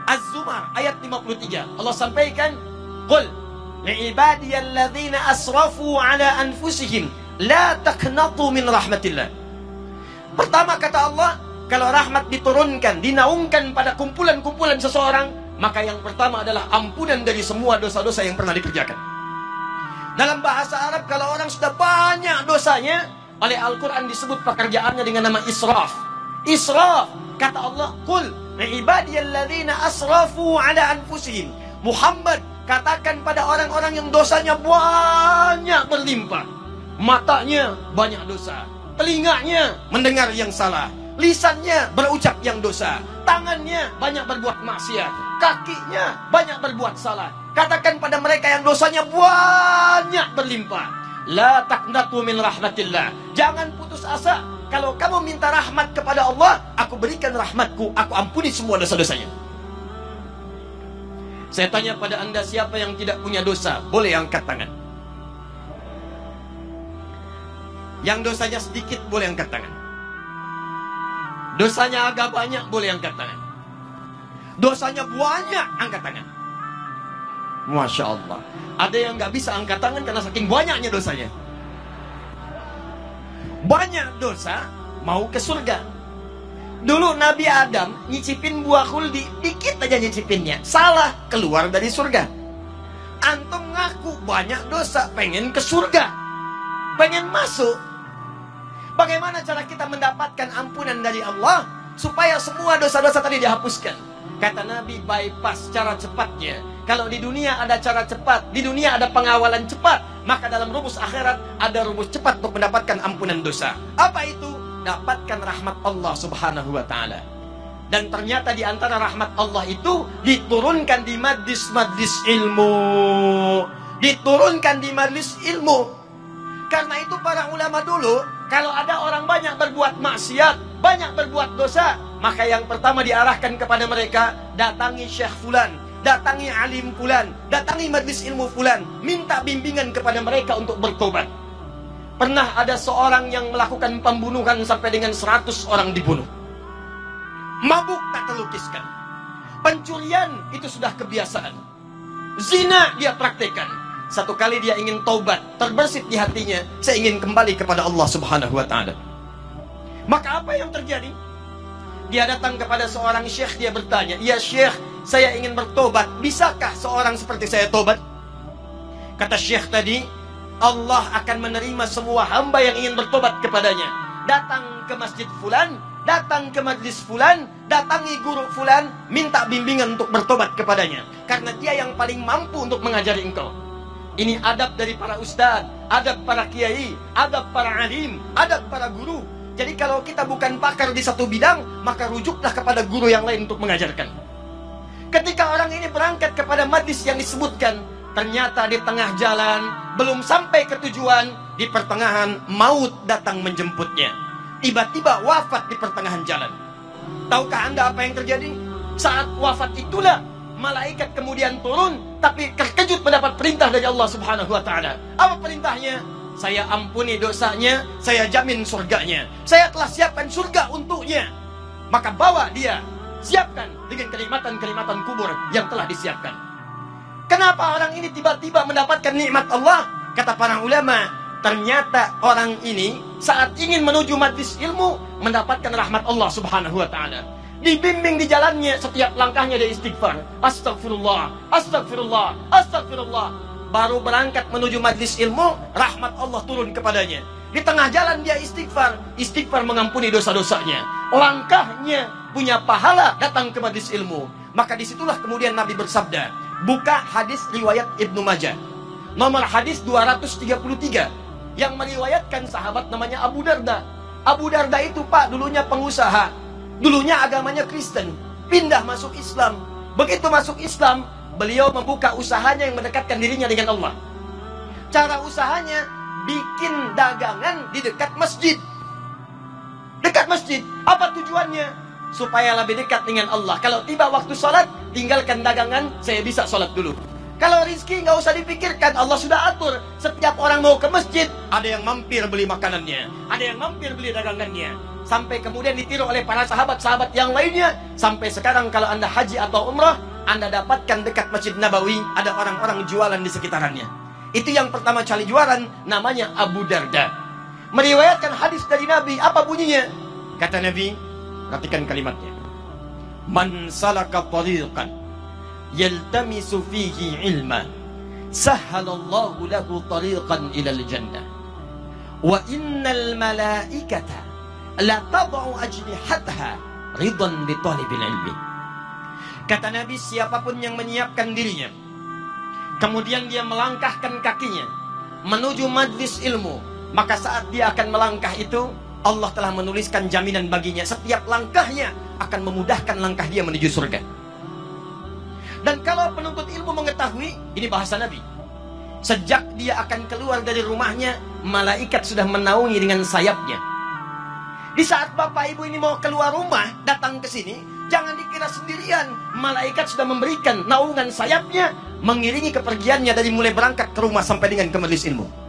Az-Zumar ayat 53. Allah sampaikan, "Qul li'ibadiyalladzina asrafu 'ala anfusihim la taqnatu min rahmatillah." Pertama kata Allah, kalau rahmat diturunkan, dinaungkan pada kumpulan-kumpulan seseorang, maka yang pertama adalah ampunan dari semua dosa-dosa yang pernah dikerjakan. Dalam bahasa Arab, kalau orang sudah banyak dosanya, oleh Al-Quran disebut pekerjaannya dengan nama israf. Israf, kata Allah, "Qul ibadiyalladzina asrafu 'ala anfusihim." Muhammad, katakan pada orang-orang yang dosanya banyak berlimpah. Matanya banyak dosa, telinganya mendengar yang salah, lisannya berucap yang dosa, tangannya banyak berbuat maksiat, kakinya banyak berbuat salah. Katakan pada mereka yang dosanya banyak berlimpah, la taqnatu min rahmatillah. Jangan putus asa. Kalau kamu minta rahmat kepada Allah, aku berikan rahmatku, aku ampuni semua dosa-dosanya. Saya tanya pada anda, siapa yang tidak punya dosa? Boleh angkat tangan. Yang dosanya sedikit, boleh angkat tangan. Dosanya agak banyak, boleh angkat tangan. Dosanya banyak, angkat tangan. Masya Allah. Ada yang gak bisa angkat tangan karena saking banyaknya dosanya. Banyak dosa, mau ke surga. Dulu Nabi Adam nyicipin buah khuldi, dikit aja nyicipinnya, salah, keluar dari surga. Antum ngaku banyak dosa, pengen ke surga, pengen masuk. Bagaimana cara kita mendapatkan ampunan dari Allah supaya semua dosa-dosa tadi dihapuskan? Kata Nabi, bypass cara cepatnya. Kalau di dunia ada cara cepat, di dunia ada pengawalan cepat, maka dalam rumus akhirat ada rumus cepat untuk mendapatkan ampunan dosa. Apa itu? Dapatkan rahmat Allah Subhanahu wa ta'ala. Dan ternyata di antara rahmat Allah itu diturunkan di majlis-majlis ilmu. Diturunkan di majlis ilmu. Karena itu para ulama dulu, kalau ada orang banyak berbuat maksiat, banyak berbuat dosa, maka yang pertama diarahkan kepada mereka, datangi Syekh Fulan, datangi alim fulan, datangi majlis ilmu fulan, minta bimbingan kepada mereka untuk bertobat. Pernah ada seorang yang melakukan pembunuhan sampai dengan 100 orang dibunuh. Mabuk tak terlukiskan. Pencurian itu sudah kebiasaan. Zina dia praktekkan. Satu kali dia ingin taubat, terbersit di hatinya, saya ingin kembali kepada Allah Subhanahu wa ta'ala. Maka apa yang terjadi? Dia datang kepada seorang syekh, dia bertanya, "Ya syekh, saya ingin bertobat, bisakah seorang seperti saya tobat?" Kata syekh tadi, Allah akan menerima semua hamba yang ingin bertobat kepadanya. Datang ke masjid fulan, datang ke majlis fulan, datangi guru fulan, minta bimbingan untuk bertobat kepadanya. Karena dia yang paling mampu untuk mengajari engkau. Ini adab dari para ustadz, adab para kiai, adab para alim, adab para guru. Jadi kalau kita bukan pakar di satu bidang, maka rujuklah kepada guru yang lain untuk mengajarkan. Ketika orang ini berangkat kepada majlis yang disebutkan, ternyata di tengah jalan, belum sampai ke tujuan, di pertengahan maut datang menjemputnya. Tiba-tiba wafat di pertengahan jalan. Tahukah anda apa yang terjadi? Saat wafat itulah malaikat kemudian turun, tapi terkejut mendapat perintah dari Allah Subhanahu wa ta'ala. Apa perintahnya? Saya ampuni dosanya, saya jamin surganya. Saya telah siapkan surga untuknya. Maka bawa dia, siapkan dengan kenikmatan-kenikmatan kubur yang telah disiapkan. Kenapa orang ini tiba-tiba mendapatkan nikmat Allah? Kata para ulama, ternyata orang ini saat ingin menuju majlis ilmu mendapatkan rahmat Allah Subhanahu wa ta'ala. Dibimbing di jalannya, setiap langkahnya dia istighfar. Astagfirullah, astagfirullah, astagfirullah. Baru berangkat menuju majlis ilmu, rahmat Allah turun kepadanya. Di tengah jalan dia istighfar, istighfar mengampuni dosa-dosanya. Langkahnya punya pahala datang ke majlis ilmu. Maka disitulah kemudian Nabi bersabda, Buka hadis riwayat Ibnu Majah. Nomor hadis 233. Yang meriwayatkan sahabat namanya Abu Darda. Abu Darda itu Pak dulunya pengusaha. Dulunya agamanya Kristen. Pindah masuk Islam. Begitu masuk Islam, beliau membuka usahanya yang mendekatkan dirinya dengan Allah. Cara usahanya, bikin dagangan di dekat masjid. Dekat masjid. Apa tujuannya? Supaya lebih dekat dengan Allah. Kalau tiba waktu sholat, tinggalkan dagangan, saya bisa sholat dulu. Kalau rizki nggak usah dipikirkan, Allah sudah atur. Setiap orang mau ke masjid, ada yang mampir beli makanannya, ada yang mampir beli dagangannya. Sampai kemudian ditiru oleh para sahabat-sahabat yang lainnya. Sampai sekarang kalau Anda haji atau umrah, Anda dapatkan dekat Masjid Nabawi, ada orang-orang jualan di sekitarannya. Itu yang pertama kali jualan, namanya Abu Darda. Meriwayatkan hadis dari Nabi, apa bunyinya? Kata Nabi, perhatikan kalimatnya. Man salaka tariqan yaltamisu fihi ilma sahhalallahu lahu tariqan ilal jannah wa innal malaikata la tad'u ajnihataha ridan li talibil ilmi. Kata Nabi, siapapun yang menyiapkan dirinya kemudian dia melangkahkan kakinya menuju majlis ilmu, maka saat dia akan melangkah itu Allah telah menuliskan jaminan baginya, setiap langkahnya akan memudahkan langkah dia menuju surga. Dan kalau penuntut ilmu mengetahui, ini bahasa Nabi, sejak dia akan keluar dari rumahnya, malaikat sudah menaungi dengan sayapnya. Di saat bapak ibu ini mau keluar rumah, datang ke sini, jangan dikira sendirian. Malaikat sudah memberikan naungan sayapnya, mengiringi kepergiannya dari mulai berangkat ke rumah sampai dengan ke majelis ilmu.